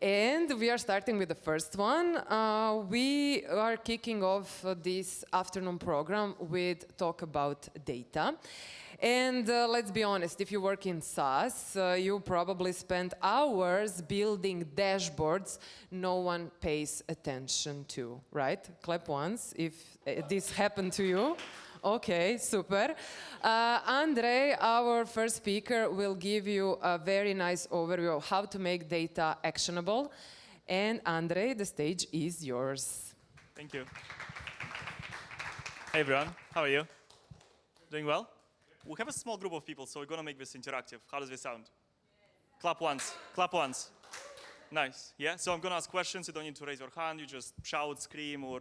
And we are starting with the first one. We are kicking off this afternoon program with talk about data. And let's be honest, if you work in SaaS, you probably spend hours building dashboards no one pays attention to, right? Clap once if this happened to you. Okay, super. Andrey, our first speaker, will give you a very nice overview of how to make data actionable. And Andrey, the stage is yours. Thank you. Hey everyone, how are you? Doing well? We have a small group of people, so we're going to make this interactive. How does this sound? Clap once. Clap once. Nice. Yeah? So I'm going to ask questions. You don't need to raise your hand. You just shout, scream, or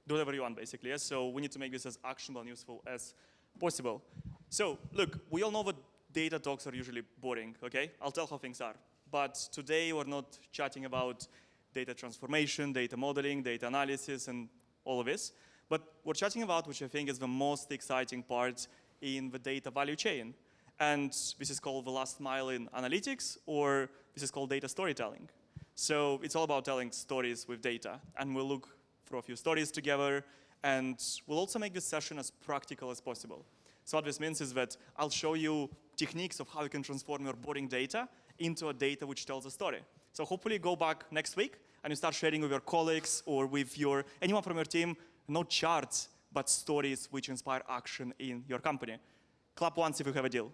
do whatever you want, basically. Yeah? So we need to make this as actionable and useful as possible. So look, we all know that data talks are usually boring, okay? I'll tell how things are. But today we're not chatting about data transformation, data modeling, data analysis, and all of this. But we're chatting about, which I think is the most exciting part in the data value chain. And this is called the last mile in analytics, or this is called data storytelling. So it's all about telling stories with data. And we'll look for a few stories together, and we'll also make this session as practical as possible. So what this means is that I'll show you techniques of how you can transform your boring data into a data which tells a story. So hopefully go back next week and you start sharing with your colleagues or with anyone from your team, not charts, but stories which inspire action in your company. Clap once if you have a deal.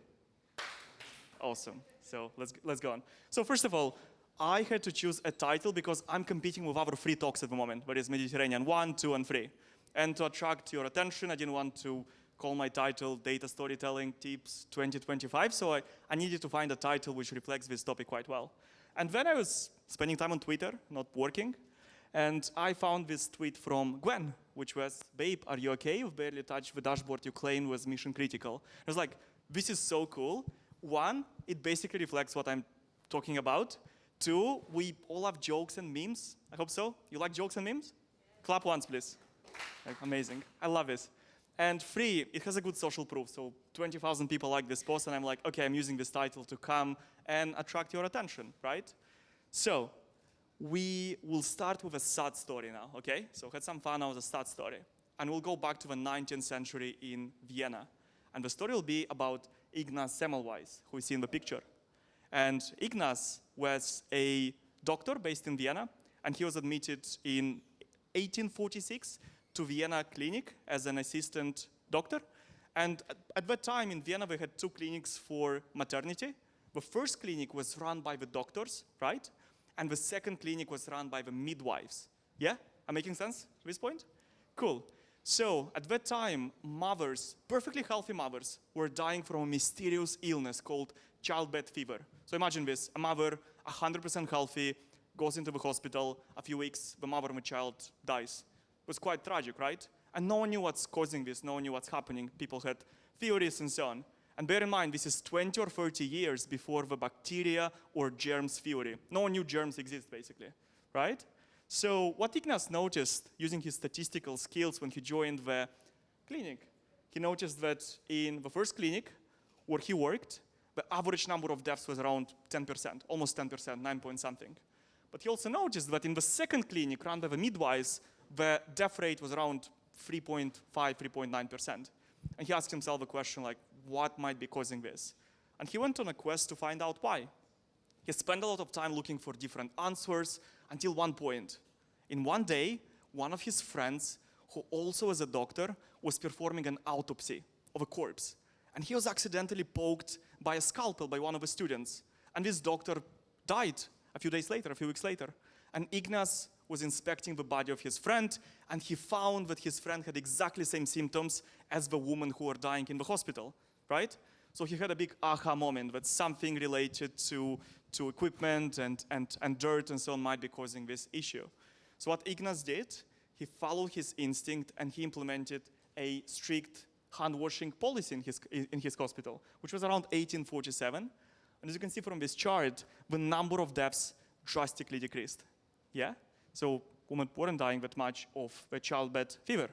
Awesome. So let's go on. So first of all, I had to choose a title because I'm competing with other free talks at the moment. There is Mediterranean 1, 2, and 3. And to attract your attention, I didn't want to call my title Data Storytelling Tips 2025. So I needed to find a title which reflects this topic quite well. And then I was spending time on Twitter, not working. And I found this tweet from Gwen, which was, "Babe, are you okay? You've barely touched the dashboard you claimed was mission critical." I was like, this is so cool. One, it basically reflects what I'm talking about. Two, we all have jokes and memes. I hope so. You like jokes and memes? Clap once, please. Like, amazing. I love this. And three, it has a good social proof. So 20,000 people like this post, and I'm like, okay, I'm using this title to come and attract your attention, right? So we will start with a sad story now, okay? So had some fun now with a sad story. And we'll go back to the 19th century in Vienna. And the story will be about Ignaz Semmelweis, who is seen in the picture. And Ignaz was a doctor based in Vienna, and he was admitted in 1846 to Vienna clinic as an assistant doctor. And at that time in Vienna, we had two clinics for maternity. The first clinic was run by the doctors, right? And the second clinic was run by the midwives. Yeah? I'm making sense at this point? Cool. So at that time, mothers, perfectly healthy mothers, were dying from a mysterious illness called childbed fever. So imagine this, a mother, 100% healthy, goes into the hospital, a few weeks, the mother of the child dies. It was quite tragic, right? And no one knew what's causing this, no one knew what's happening. People had theories and so on. And bear in mind, this is 20 or 30 years before the bacteria or germs theory. No one knew germs exist, basically, right? So what Ignaz noticed using his statistical skills when he joined the clinic, he noticed that in the first clinic where he worked, the average number of deaths was around 10%, almost 10%, 9 point something. But he also noticed that in the second clinic run by the midwives, the death rate was around 3.5, 3.9%. And he asked himself the question, like, what might be causing this? And he went on a quest to find out why. He spent a lot of time looking for different answers until one point. In one day, one of his friends, who also was a doctor, was performing an autopsy of a corpse. And he was accidentally poked by a scalpel by one of the students. And this doctor died a few days later, a few weeks later. And Ignaz was inspecting the body of his friend, and he found that his friend had exactly the same symptoms as the woman who were dying in the hospital, right? So he had a big aha moment that something related to equipment and dirt and so on might be causing this issue. So what Ignaz did, he followed his instinct and he implemented a strict hand-washing policy in his hospital, which was around 1847. And as you can see from this chart, the number of deaths drastically decreased. Yeah? So women weren't dying that much of the childbed fever.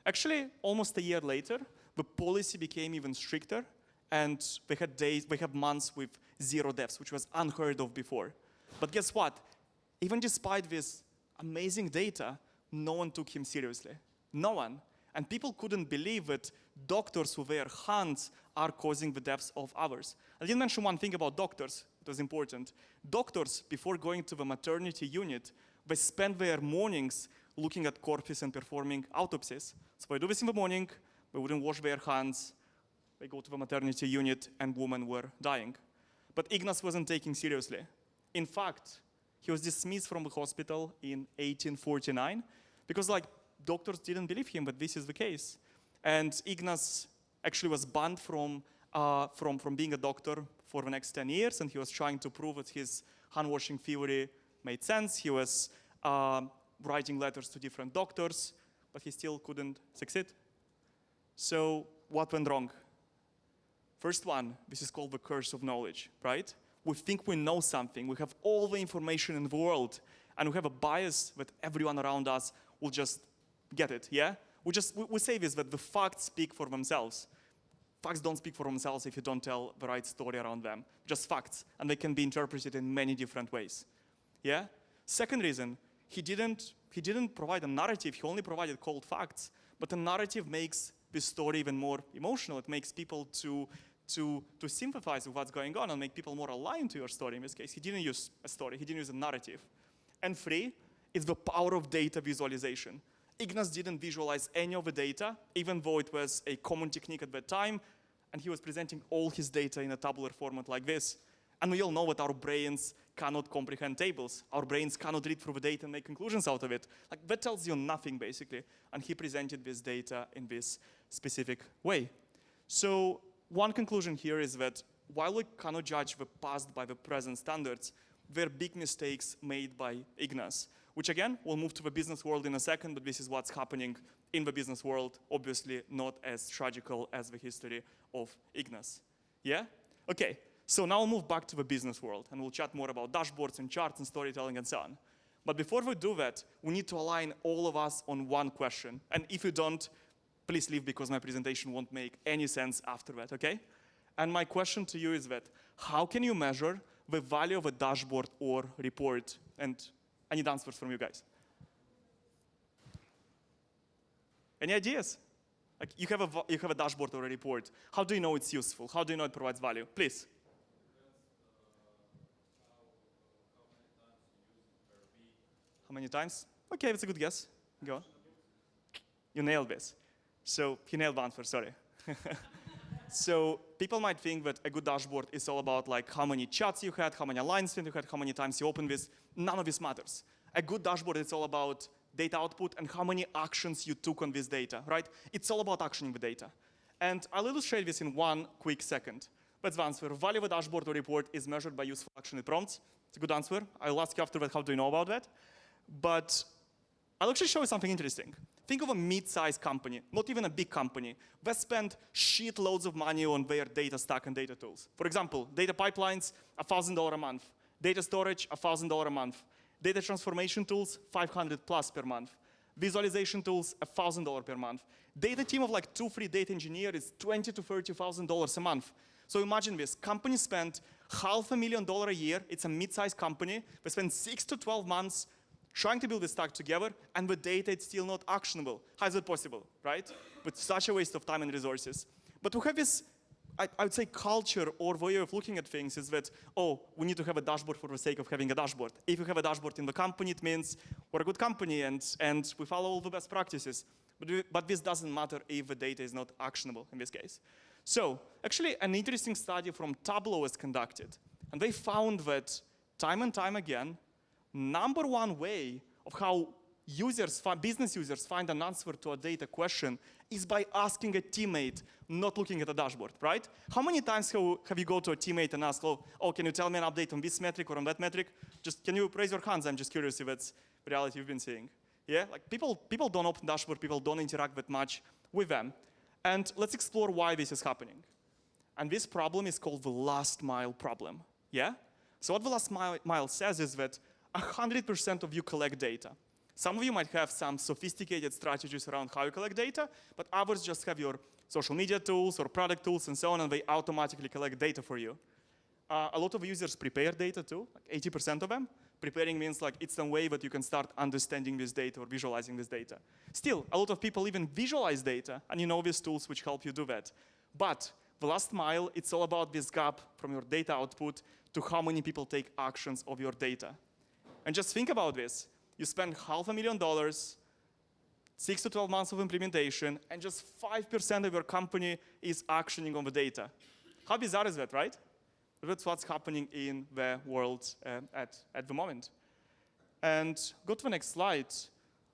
Actually, almost a year later, the policy became even stricter, and they had months with 0 deaths, which was unheard of before. But guess what? even despite this amazing data, no one took him seriously. No one. And people couldn't believe that doctors who wear hands are causing the deaths of others. I didn't mention one thing about doctors. It was important. Doctors, before going to the maternity unit, they spend their mornings looking at corpses and performing autopsies. So they do this in the morning, they wouldn't wash their hands, they go to the maternity unit, and women were dying. But Ignaz wasn't taken seriously. In fact, he was dismissed from the hospital in 1849 because doctors didn't believe him that this is the case. And Ignaz actually was banned from being a doctor for the next 10 years, and he was trying to prove that his hand-washing theory made sense. He was writing letters to different doctors, but he still couldn't succeed. So what went wrong? First one, this is called the curse of knowledge, right? We think we know something, we have all the information in the world, and we have a bias that everyone around us will just get it, yeah? We say this, that the facts speak for themselves. Facts don't speak for themselves if you don't tell the right story around them. Just facts, and they can be interpreted in many different ways, yeah? Second reason, he didn't provide a narrative, he only provided cold facts, but the narrative makes this story even more emotional. It makes people to sympathize with what's going on and make people more aligned to your story. In this case, he didn't use a story, he didn't use a narrative. And three, is the power of data visualization. Ignaz didn't visualize any of the data, even though it was a common technique at that time, and he was presenting all his data in a tabular format like this. And we all know that our brains cannot comprehend tables. Our brains cannot read through the data and make conclusions out of it. That tells you nothing, basically. And he presented this data in this specific way. So one conclusion here is that while we cannot judge the past by the present standards, there are big mistakes made by Ignaz, which again, we'll move to the business world in a second, but this is what's happening in the business world, obviously not as tragical as the history of Ignaz. Yeah? Okay, so now we'll move back to the business world, and we'll chat more about dashboards and charts and storytelling and so on. But before we do that, we need to align all of us on one question. And if you don't, please leave because my presentation won't make any sense after that, okay? And my question to you is that, how can you measure the value of a dashboard or report? And I need answers from you guys. Any ideas? You have a dashboard or a report. How do you know it's useful? How do you know it provides value? Please. How many times? Okay, that's a good guess. Go on. You nailed this. So he nailed the answer, sorry. So people might think that a good dashboard is all about how many chats you had, how many alignments you had, how many times you opened this. None of this matters. A good dashboard is all about data output and how many actions you took on this data, right? It's all about actioning the data. And I'll illustrate this in one quick second. That's the answer. Value of a dashboard or report is measured by useful action and prompts. It's a good answer. I'll ask you after that, how do you know about that? But I'll actually show you something interesting. Think of a mid-sized company, not even a big company, that spend shitloads of money on their data stack and data tools. For example, data pipelines, $1,000 a month. Data storage, $1,000 a month. Data transformation tools, $500+ per month. Visualization tools, $1,000 per month. Data team of 2-3 data engineers is $20,000 to $30,000 a month. So imagine this, companies spend $500,000 a year, it's a mid-sized company, they spend 6 to 12 months trying to build this stack together, and the data is still not actionable. How is it possible, right? With such a waste of time and resources. But we have this, I would say, culture or way of looking at things is that, oh, we need to have a dashboard for the sake of having a dashboard. If you have a dashboard in the company, it means we're a good company and we follow all the best practices. But this doesn't matter if the data is not actionable in this case. So actually, an interesting study from Tableau was conducted, and they found that time and time again, number one way of how business users find an answer to a data question is by asking a teammate, not looking at a dashboard, right? How many times have you go to a teammate and ask, oh, can you tell me an update on this metric or on that metric? Just, can you raise your hands? I'm just curious if it's the reality you've been seeing. Yeah, people don't open dashboard, people don't interact that much with them. And let's explore why this is happening. And this problem is called the last mile problem, yeah? So what the last mile says is that 100% of you collect data. Some of you might have some sophisticated strategies around how you collect data, but others just have your social media tools or product tools and so on, and they automatically collect data for you. A lot of users prepare data too, 80% of them. Preparing means like it's a way that you can start understanding this data or visualizing this data. Still, a lot of people even visualize data, and you know these tools which help you do that. But the last mile, it's all about this gap from your data output to how many people take actions of your data. And just think about this. You spend $500,000, 6 to 12 months of implementation, and just 5% of your company is actioning on the data. How bizarre is that, right? That's what's happening in the world at the moment. And go to the next slide,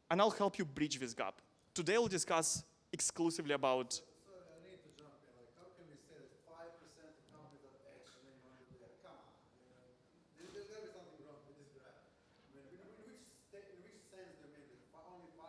and I'll help you bridge this gap. Today, we'll discuss exclusively about. So I need to jump in. Like, how can we say that 5% of companies are actioning on the data? Come on. There's got to be something wrong with this graph. I mean, in which sense do you mean that only 5%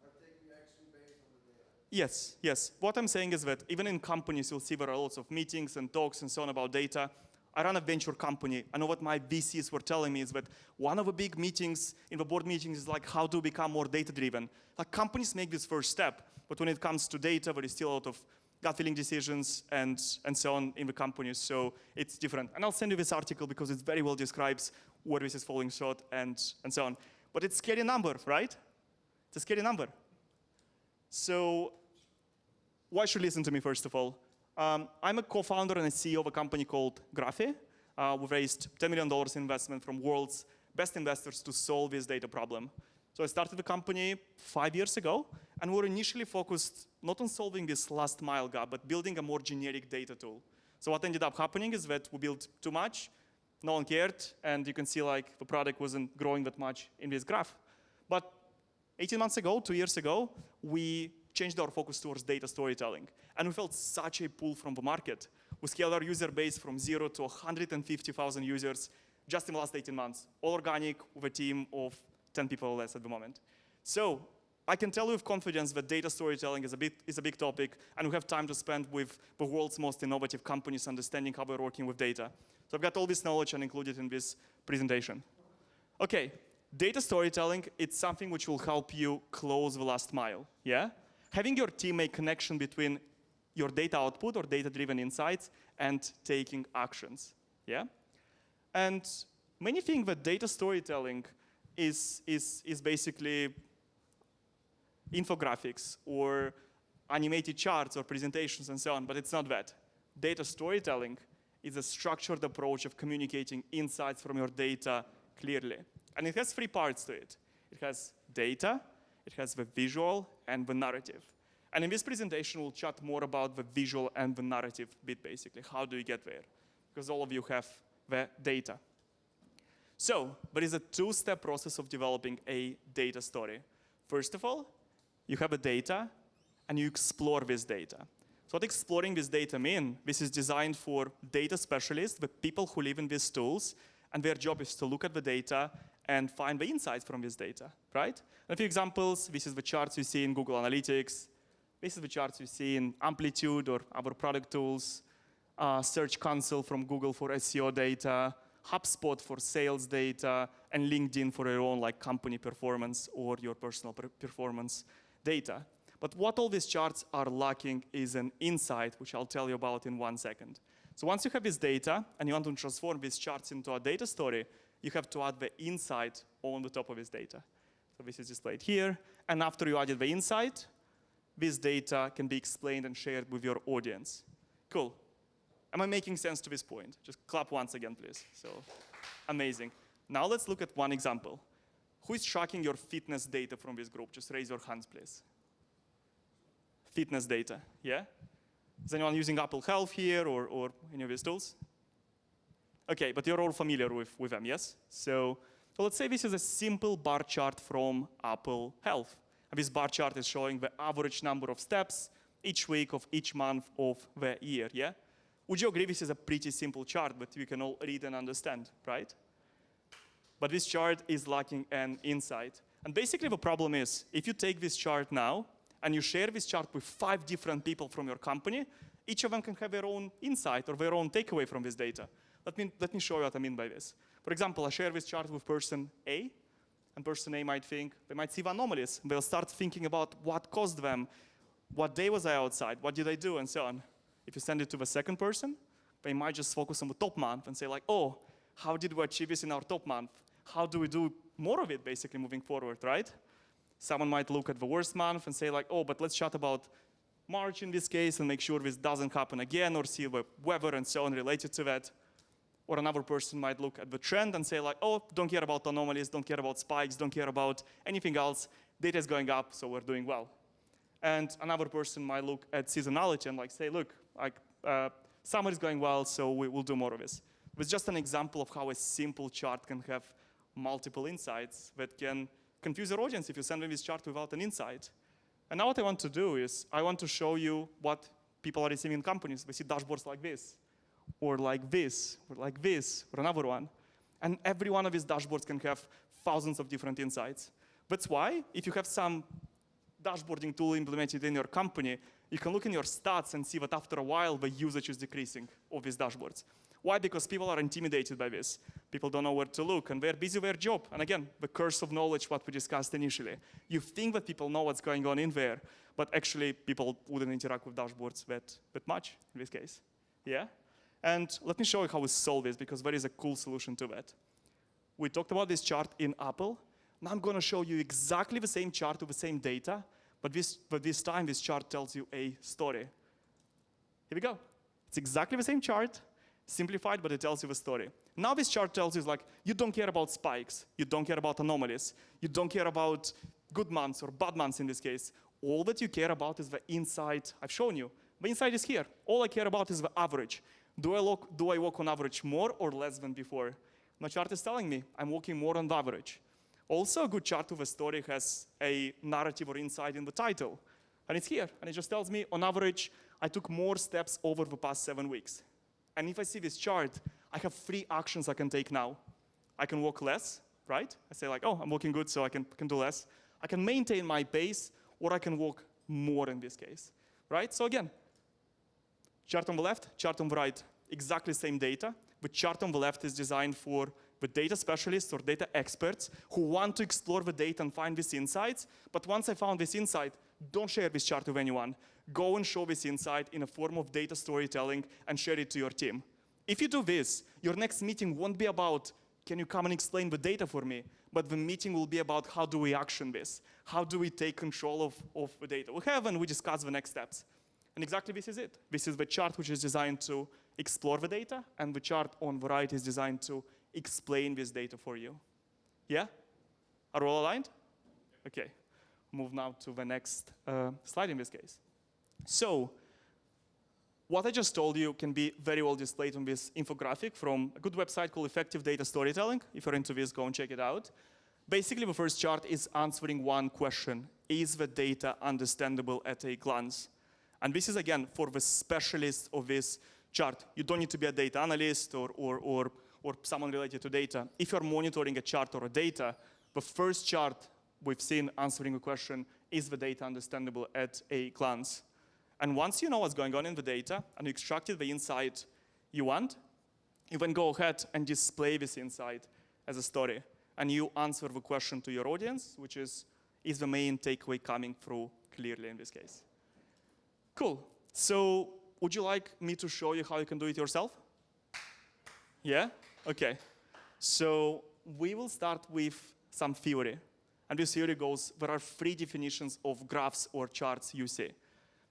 are taking action based on the data? Yes, yes. What I'm saying is that even in companies, you'll see there are lots of meetings and talks and so on about data. I run a venture company. I know what my VCs were telling me is that one of the big meetings in the board meetings is like how to become more data-driven. Like companies make this first step, but when it comes to data, there is still a lot of gut feeling decisions and so on in the companies, so it's different. And I'll send you this article because it very well describes where this is falling short and so on. But it's a scary number, right? It's a scary number. So why should you listen to me, first of all? I'm a co-founder and a CEO of a company called Graphy. We've raised $10 million investment from world's best investors to solve this data problem. So I started the company 5 years ago, and we were initially focused not on solving this last mile gap, but building a more generic data tool. So what ended up happening is that we built too much, no one cared, and you can see like the product wasn't growing that much in this graph. But 18 months ago, 2 years ago, we changed our focus towards data storytelling. And we felt such a pull from the market. We scaled our user base from 0 to 150,000 users just in the last 18 months, all organic with a team of 10 people or less at the moment. So I can tell you with confidence that data storytelling is a big topic, and we have time to spend with the world's most innovative companies understanding how we're working with data. So I've got all this knowledge and included in this presentation. Okay, data storytelling, it's something which will help you close the last mile, yeah? Having your team make connection between your data output or data-driven insights and taking actions, yeah? And many think that data storytelling is basically infographics or animated charts or presentations and so on, but it's not that. Data storytelling is a structured approach of communicating insights from your data clearly. And it has 3 parts to it. It has data, it has the visual, and the narrative. And in this presentation, we'll chat more about the visual and the narrative bit, basically. How do you get there? Because all of you have the data. So, there is a 2-step process of developing a data story. First of all, you have a data, and you explore this data. So what exploring this data mean? This is designed for data specialists, the people who live in these tools, and their job is to look at the data and find the insights from this data, right? And a few examples, this is the charts you see in Google Analytics. This is the charts you see in Amplitude or other product tools, Search Console from Google for SEO data, HubSpot for sales data, and LinkedIn for your own like company performance or your personal performance data. But what all these charts are lacking is an insight, which I'll tell you about in 1 second. So once you have this data and you want to transform these charts into a data story, you have to add the insight on the top of this data. So this is displayed here. And after you added the insight, this data can be explained and shared with your audience. Cool. Am I making sense to this point? Just clap once again, please. So, amazing. Now let's look at one example. Who is tracking your fitness data from this group? Just raise your hands, please. Fitness data, yeah? Is anyone using Apple Health here or any of these tools? Okay, but you're all familiar with them, yes? So let's say this is a simple bar chart from Apple Health. And this bar chart is showing the average number of steps each week of each month of the year, yeah? Would you agree this is a pretty simple chart, but you can all read and understand, right? But this chart is lacking an insight. And basically the problem is, if you take this chart now, and you share this chart with 5 different people from your company, each of them can have their own insight or their own takeaway from this data. Let me show you what I mean by this. For example, I share this chart with person A, and person A might think, they might see the anomalies. They'll start thinking about what caused them, what day was I outside, what did I do, and so on. If you send it to the second person, they might just focus on the top month and say like, oh, how did we achieve this in our top month? how do we do more of it, basically, moving forward, right? Someone might look at the worst month and say, like, oh, but let's chat about March in this case and make sure this doesn't happen again, or see the weather and so on related to that. Or another person might look at the trend and say, like, oh, don't care about anomalies, don't care about spikes, don't care about anything else. Data is going up, so we're doing well. And another person might look at seasonality and like say, look, like summer is going well, so we will do more of this. It's just an example of how a simple chart can have multiple insights that can confuse your audience if you send them this chart without an insight. And now what I want to do is I want to show you what people are receiving in companies. They see dashboards like this, or like this, or like this, or another one. And every one of these dashboards can have thousands of different insights. That's why if you have some dashboarding tool implemented in your company, you can look in your stats and see that after a while the usage is decreasing of these dashboards. Why? Because people are intimidated by this. People don't know where to look and they're busy with their job. And again, the curse of knowledge, what we discussed initially. You think that people know what's going on in there, but actually people wouldn't interact with dashboards that much in this case. Yeah? And let me show you how we solve this, because there is a cool solution to that. We talked about this chart in Apple. Now I'm going to show you exactly the same chart with the same data, but this time this chart tells you a story. Here we go. It's exactly the same chart, simplified, but it tells you the story. Now this chart tells you like, you don't care about spikes, you don't care about anomalies, you don't care about good months or bad months in this case. All that you care about is the insight I've shown you. The insight is here. All I care about is the average. Do I walk on average more or less than before? My chart is telling me I'm walking more on the average. Also, a good chart with a story has a narrative or insight in the title. And it's here. And it just tells me, on average, I took more steps over the past 7 weeks. And if I see this chart, I have 3 actions I can take now. I can walk less, right? I say like, oh, I'm walking good, so I can do less. I can maintain my pace, or I can walk more in this case, right? So again, chart on the left, chart on the right, exactly same data. The chart on the left is designed for the data specialists or data experts who want to explore the data and find these insights. But once I found this insight, don't share this chart with anyone. Go and show this insight in a form of data storytelling and share it to your team. If you do this, your next meeting won't be about, can you come and explain the data for me? But the meeting will be about, how do we action this? How do we take control of the data we have, and we discuss the next steps. And exactly this is it. This is the chart which is designed to explore the data, and the chart on the right is designed to explain this data for you. Yeah? Are we all aligned? Okay. Move now to the next slide in this case. So, what I just told you can be very well displayed on this infographic from a good website called Effective Data Storytelling. If you're into this, go and check it out. Basically, the first chart is answering one question. Is the data understandable at a glance? And this is, again, for the specialists of this chart. You don't need to be a data analyst or someone related to data. If you're monitoring a chart or a data, the first chart we've seen answering a question, is the data understandable at a glance? And once you know what's going on in the data and you extracted the insight you want, you then go ahead and display this insight as a story. And you answer the question to your audience, which is the main takeaway coming through clearly in this case? Cool. So would you like me to show you how you can do it yourself? Yeah? Okay. So we will start with some theory. And this theory goes, there are 3 definitions of graphs or charts you see.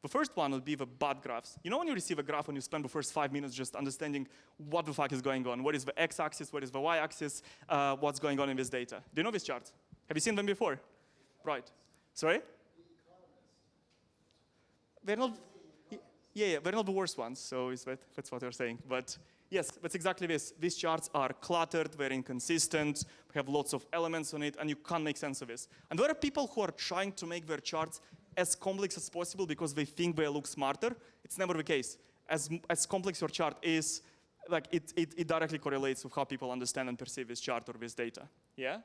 The first one would be the bad graphs. You know when you receive a graph and you spend the first 5 minutes just understanding what the fuck is going on? What is the x-axis? What is the y-axis? What's going on in this data? Do you know this chart? Have you seen them before? Right. Sorry? They're not, yeah, they're not the worst ones, so that's what you're saying. But yes, that's exactly this. These charts are cluttered, they're inconsistent, have lots of elements on it, and you can't make sense of this. And there are people who are trying to make their charts as complex as possible because they think they look smarter. It's never the case. As complex your chart is, like it directly correlates with how people understand and perceive this chart or this data. Yeah?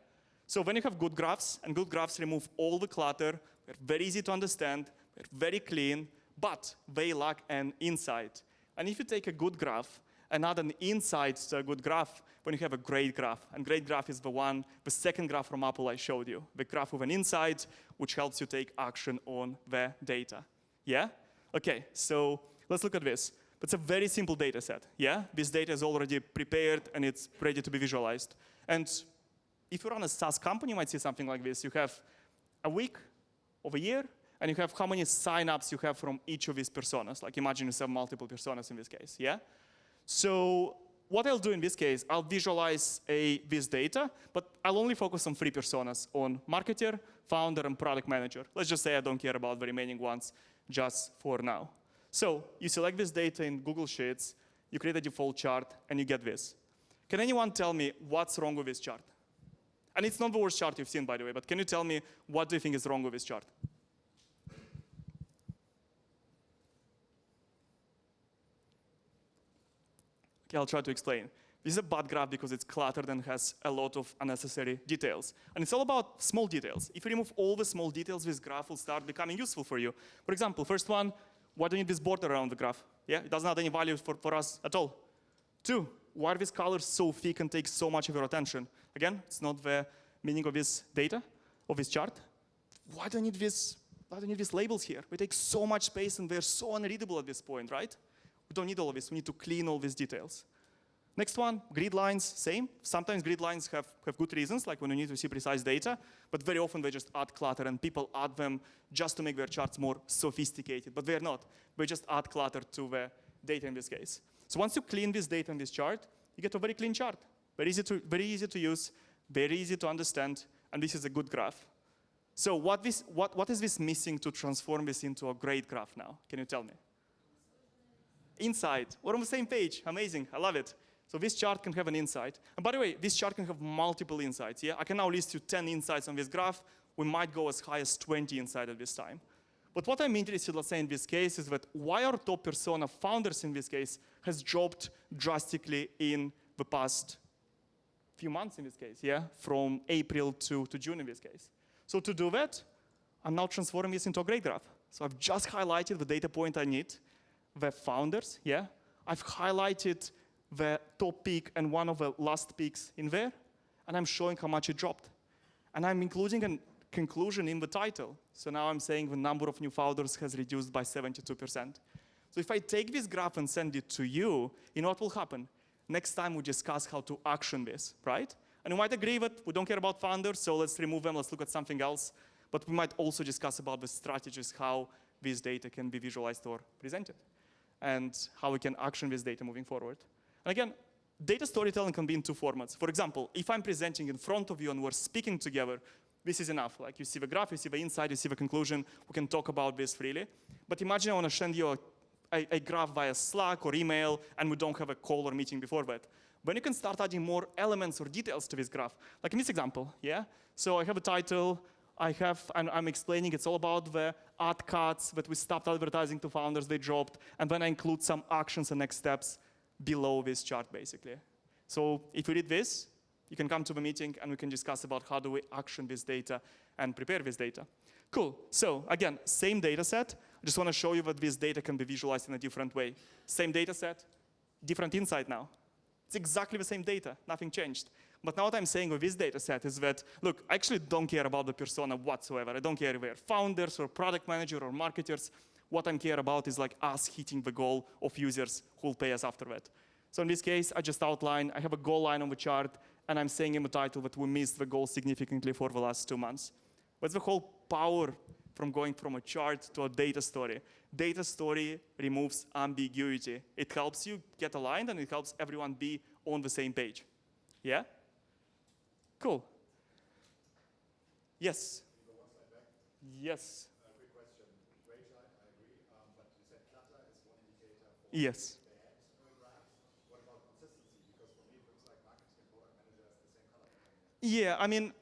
So when you have good graphs, and good graphs remove all the clutter, they're very easy to understand, they're very clean, but they lack an insight. And if you take a good graph and add an insight to a good graph, when you have a great graph. And great graph is the second graph from Apple I showed you. The graph with an insight, which helps you take action on the data. Yeah? Okay, so let's look at this. It's a very simple data set, yeah? This data is already prepared and it's ready to be visualized. And if you run a SaaS company, you might see something like this. You have a week of a year, and you have how many signups you have from each of these personas. Like imagine you have multiple personas in this case, yeah? So what I'll do in this case, I'll visualize this data, but I'll only focus on 3 personas, on marketer, founder, and product manager. Let's just say I don't care about the remaining ones just for now. So you select this data in Google Sheets, you create a default chart, and you get this. Can anyone tell me what's wrong with this chart? And it's not the worst chart you've seen, by the way, but can you tell me what do you think is wrong with this chart? Okay, I'll try to explain. This is a bad graph because it's cluttered and has a lot of unnecessary details. And it's all about small details. If you remove all the small details, this graph will start becoming useful for you. For example, first one, why do you need this border around the graph? Yeah, it doesn't have any value for us at all. 2, why are these colors so thick and take so much of your attention? Again, it's not the meaning of this data, of this chart. Why do I need these labels here? We take so much space and they're so unreadable at this point, right? We don't need all of this. We need to clean all these details. Next one, grid lines, same. Sometimes grid lines have good reasons, like when you need to see precise data, but very often they just add clutter, and people add them just to make their charts more sophisticated, but they're not. They just add clutter to the data in this case. So once you clean this data in this chart, you get a very clean chart. Very easy to use, very easy to understand, and this is a good graph. So what is this missing to transform this into a great graph now? Can you tell me? Insight. We're on the same page. Amazing. I love it. So this chart can have an insight. And by the way, this chart can have multiple insights. Yeah, I can now list you 10 insights on this graph. We might go as high as 20 insights at this time. But what I'm interested, let's say in this case, is that why our top persona, founders in this case, has dropped drastically in the past few months in this case, yeah? From April to June in this case. So to do that, I'm now transforming this into a great graph. So I've just highlighted the data point I need, the founders, yeah? I've highlighted the top peak and one of the last peaks in there, and I'm showing how much it dropped. And I'm including a conclusion in the title. So now I'm saying the number of new founders has reduced by 72%. So if I take this graph and send it to you, you know what will happen? Next time we discuss how to action this, right? And you might agree that we don't care about founders, so let's remove them, let's look at something else. But we might also discuss about the strategies, how this data can be visualized or presented, and how we can action this data moving forward. And again, data storytelling can be in 2 formats. For example, if I'm presenting in front of you and we're speaking together, this is enough. Like you see the graph, you see the insight, you see the conclusion, we can talk about this freely. But imagine I want to send you a graph via Slack or email, and we don't have a call or meeting before that. Then you can start adding more elements or details to this graph. Like in this example, yeah? So I have a title, and I'm explaining it's all about the ad cuts that we stopped advertising to founders, they dropped, and then I include some actions and next steps below this chart, basically. So if you read this, you can come to the meeting and we can discuss about how do we action this data and prepare this data. Cool. So again, same data set. I just want to show you that this data can be visualized in a different way. Same data set, different insight now. It's exactly the same data, nothing changed. But now what I'm saying with this data set is that, look, I actually don't care about the persona whatsoever. I don't care if they're founders or product manager or marketers. What I care about is like us hitting the goal of users who will pay us after that. So in this case, I just outline, I have a goal line on the chart, and I'm saying in the title that we missed the goal significantly for the last 2 months. What's the whole power from going from a chart to a data story? Data story removes ambiguity. It helps you get aligned, and it helps everyone be on the same page. Yeah? Cool. Yes? Yes. Quick question. Great chart, I agree. But you said clutter is one indicator for Yes. bad graphs. What about consistency? Because for me, it looks like marketing and product manager has the same color. Yeah, I mean,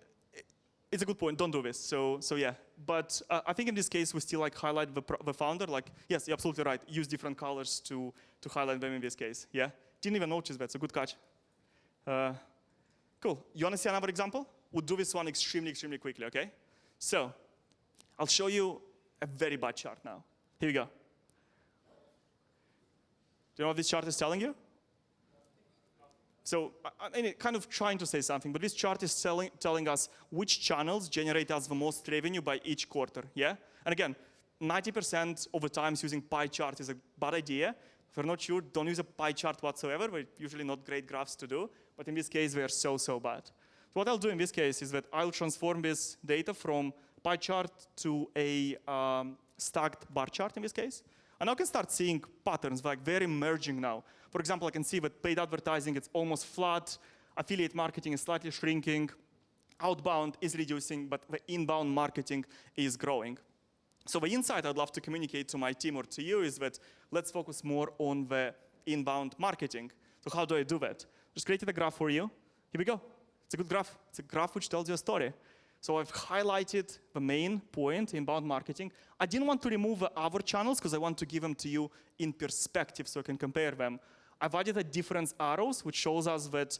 it's a good point. Don't do this. So yeah. But I think in this case, we still like highlight the founder. Like, yes, you're absolutely right. Use different colors to highlight them in this case. Yeah. Didn't even notice that. So good catch. Cool. You want to see another example? We'll do this one extremely, extremely quickly. Okay. So I'll show you a very bad chart now. Here we go. Do you know what this chart is telling you? So I'm kind of trying to say something, but this chart is telling us which channels generate us the most revenue by each quarter, yeah? And again, 90% of the times using pie chart is a bad idea. If you're not sure, don't use a pie chart whatsoever. They're usually not great graphs to do, but in this case, they are so bad. So what I'll do in this case is that I'll transform this data from pie chart to a stacked bar chart in this case. And I can start seeing patterns, like they're emerging now. For example, I can see that paid advertising is almost flat, affiliate marketing is slightly shrinking, outbound is reducing, but the inbound marketing is growing. So the insight I'd love to communicate to my team or to you is that let's focus more on the inbound marketing. So how do I do that? Just created a graph for you. Here we go. It's a good graph. It's a graph which tells you a story. So I've highlighted the main point, inbound marketing. I didn't want to remove the other channels because I want to give them to you in perspective so I can compare them. I've added a difference arrows, which shows us that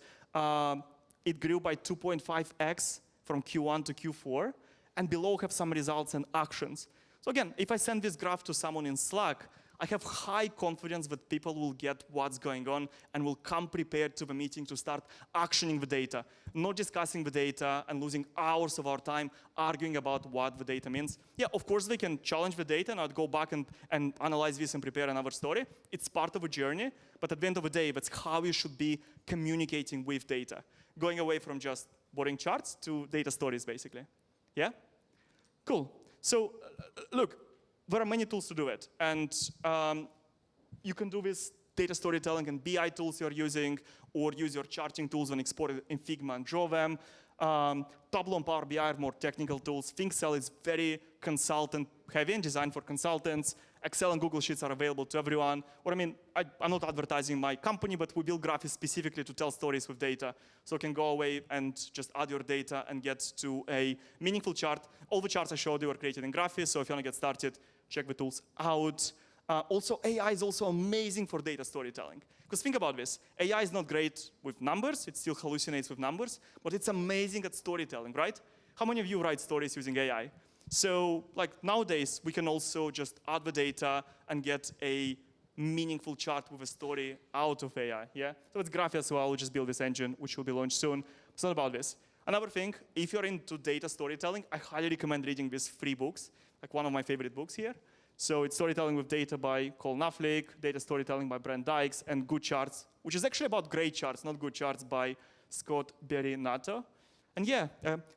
it grew by 2.5x from Q1 to Q4. And below have some results and actions. So again, if I send this graph to someone in Slack, I have high confidence that people will get what's going on and will come prepared to the meeting to start actioning the data, not discussing the data and losing hours of our time arguing about what the data means. Yeah, of course they can challenge the data and I'd go back and analyze this and prepare another story. It's part of a journey, but at the end of the day, that's how you should be communicating with data, going away from just boring charts to data stories, basically. Yeah? Cool. So, look, there are many tools to do it. And you can do this data storytelling and BI tools you're using, or use your charting tools and export it in Figma and draw them. Tableau and Power BI are more technical tools. ThinkCell is very consultant heavy and designed for consultants. Excel and Google Sheets are available to everyone. Or I mean, I'm not advertising my company, but we build Graphy specifically to tell stories with data. So you can go away and just add your data and get to a meaningful chart. All the charts I showed you were created in Graphy, so if you want to get started, check the tools out. Also, AI is also amazing for data storytelling. Because think about this, AI is not great with numbers, it still hallucinates with numbers, but it's amazing at storytelling, right? How many of you write stories using AI? So, like nowadays, we can also just add the data and get a meaningful chart with a story out of AI, yeah? So it's Graphy as well, we'll just build this engine, which will be launched soon. It's not about this. Another thing, if you're into data storytelling, I highly recommend reading these 3 books, like one of my favorite books here. So it's Storytelling with Data by Cole Knaflick, Data Storytelling by Brent Dykes, and Good Charts, which is actually about great charts, not good charts, by Scott Berry-Nato. And yeah,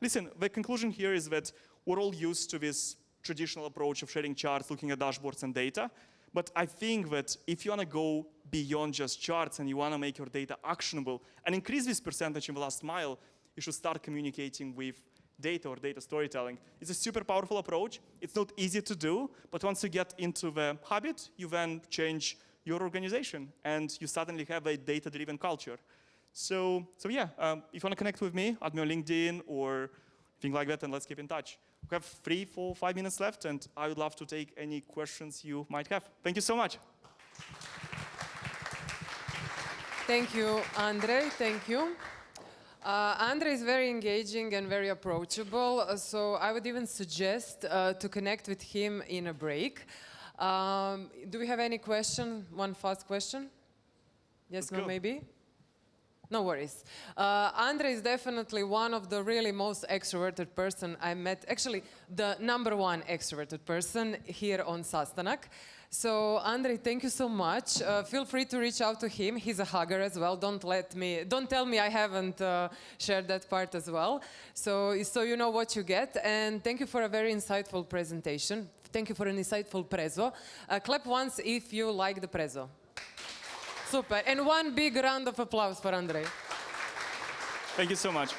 listen, the conclusion here is that we're all used to this traditional approach of sharing charts, looking at dashboards and data. But I think that if you want to go beyond just charts and you want to make your data actionable and increase this percentage in the last mile, you should start communicating with data or data storytelling. It's a super powerful approach. It's not easy to do, but once you get into the habit, you then change your organization and you suddenly have a data-driven culture. So yeah, if you want to connect with me, add me on LinkedIn or things like that, and let's keep in touch. We have 3, 4, 5 minutes left, and I would love to take any questions you might have. Thank you so much. Thank you, Andrey. Thank you. Andrey is very engaging and very approachable, so I would even suggest to connect with him in a break. Do we have any question? One fast question? Yes, no, maybe? No worries. Andrey is definitely one of the really most extroverted person I met. Actually, the #1 extroverted person here on SaaStanak. So, Andrey, thank you so much. Feel free to reach out to him. He's a hugger as well. Don't tell me I haven't shared that part as well. So you know what you get. And thank you for a very insightful presentation. Thank you for an insightful prezzo. Clap once if you like the prezzo. Super. And one big round of applause for Andrey. Thank you so much.